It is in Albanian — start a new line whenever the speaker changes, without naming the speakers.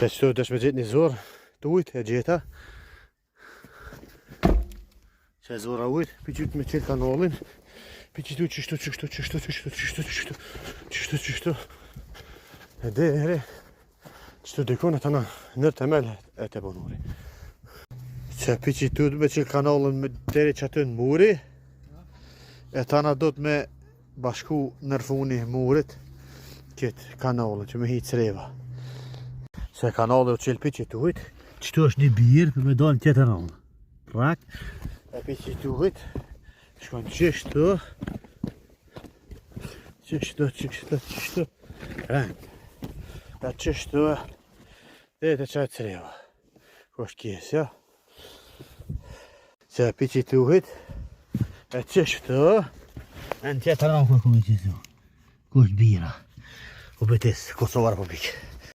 Që qëto dësh me gjithë një zorë të ujtë e gjeta. Që e zora ujtë, për qytë me qëtë kanalin. Për qytu qështu. E dhere, qëtu dikone të na nër temel e të bonuri. Që për qytu me qëtë kanalin dhere që aty në muri. E tana do të me bashku nër funi murit këtë kanalin që me hitë sreva. Se kanalin u qëllë për qëtu ujtë. Qëtu është një birë për me dalë në tjetër anë. Rak. E për qëtu ujtë. Shkon qështu. Qështu. Rëng. E qështu. Dhe të qajtë sreva. Kështë kjesë, ja. Që për qëtu ujtë. E qështu. E në tjetër anë kërë këmë qështu. Kështë bira. U betis, Kosovar po pikë.